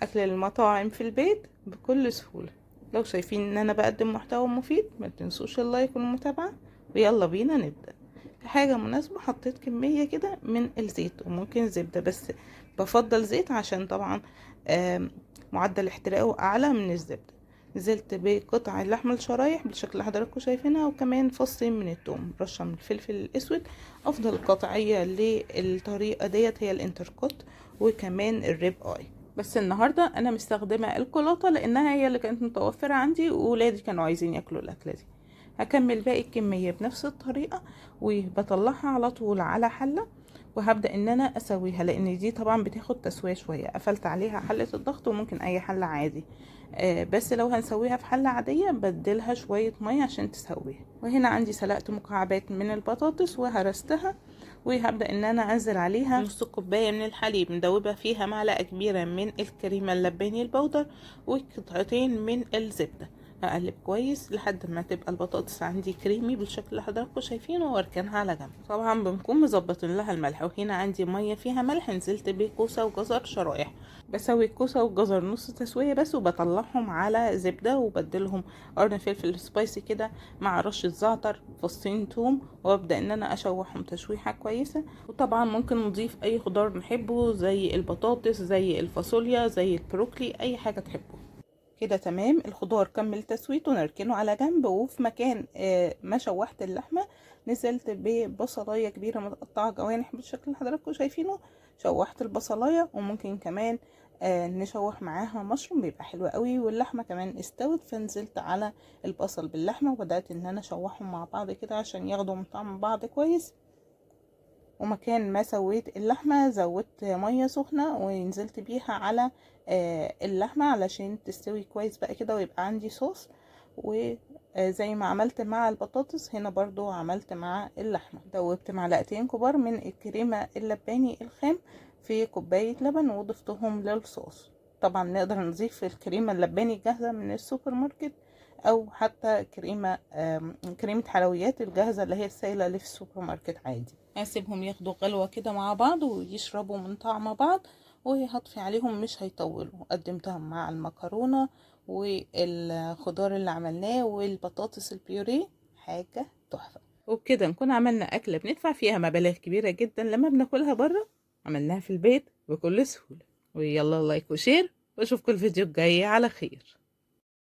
اكل المطاعم في البيت بكل سهولة. لو شايفين ان انا بقدم محتوى مفيد ما تنسوش اللايك والمتابعة، ويلا بينا نبدأ. في حاجة مناسبة حطيت كمية كده من الزيت وممكن زبدة، بس بفضل زيت عشان طبعا معدل احتراقه اعلى من الزبدة. نزلت بقطع اللحمة الشرايح بالشكل اللي حضراتكم شايفينها، وكمان فصين من الثوم، رشة من الفلفل الاسود. افضل قطعية للطريقة ديت هي الانتركوت، وكمان الريب اي. بس النهاردة انا مستخدمة الكولاطة لانها هي اللي كانت متوفرة عندي، وولادي كانوا عايزين ياكلوا الاكلة دي. هكمل باقي الكمية بنفس الطريقة، وبطلعها على طول على حلة، وهبدأ ان انا اسويها، لان دي طبعا بتاخد تسوية شوية. قفلت عليها حلة الضغط، وممكن اي حلة عادي، بس لو هنسويها في حلة عادية بدلها شوية مية عشان تسويها. وهنا عندي سلقت مكعبات من البطاطس وهرستها، وهبدأ ان انا انزل عليها نص كوباية من الحليب، مدوبة فيها معلقة كبيرة من الكريمة اللباني البودر وقطعتين من الزبدة. هقلب كويس لحد ما تبقى البطاطس عندي كريمي بالشكل اللي حضراتكم شايفينه، واركنها على جنب. طبعا بنكون مظبطين لها الملح، وهنا عندي ميه فيها ملح. نزلت بكوسه وجزر شرايح، بسوي الكوسه والجزر نص تسويه بس، وبطلعهم على زبده وبدلهم قرن فلفل سبايسي كده مع رشه زعتر، فصين توم، وابدا ان انا اشوحهم تشويحه كويسه. وطبعا ممكن نضيف اي خضار نحبه زي البطاطس، زي الفاصوليا، زي البروكلي، اي حاجه تحبه. كده تمام. الخضار كمل تسويته، نركنه على جنب. وفي مكان ما شوحت اللحمة، نزلت ببصلاية كبيرة متقطعة جوانح بالشكل اللي حضراتكم شايفينه. شوحت البصلاية، وممكن كمان نشوح معاها مشروم، بيبقى حلو قوي. واللحمة كمان استوت، فنزلت على البصل باللحمة، وبدأت ان انا اشوحهم مع بعض كده عشان ياخدوا من طعم بعض كويس. ومكان ما سويت اللحمة زودت مية سخنة ونزلت بيها على اللحمة علشان تستوي كويس بقى كده، ويبقى عندي صوص. وزي ما عملت مع البطاطس هنا برضو عملت مع اللحمة. دوبت معلقتين كبار من الكريمة اللباني الخام في كوباية لبن وضفتهم للصوص. طبعا نقدر نضيف الكريمة اللباني الجاهزة من السوبر ماركت، او حتى كريمة حلويات الجاهزة اللي هي السائلة اللي في السوبر ماركت عادي. هسيبهم ياخدوا غلوة كده مع بعض ويشربوا من طعم بعض، وهطفي عليهم مش هيطولوا. قدمتهم مع المكرونة والخضار اللي عملناه والبطاطس البيوريه، حاجة تحفة. وبكده نكون عملنا أكلة بندفع فيها مبالغ كبيرة جدا لما بناكلها بره، عملناها في البيت بكل سهولة. ويلا لايك وشير، واشوفكم الفيديو الجاي على خير.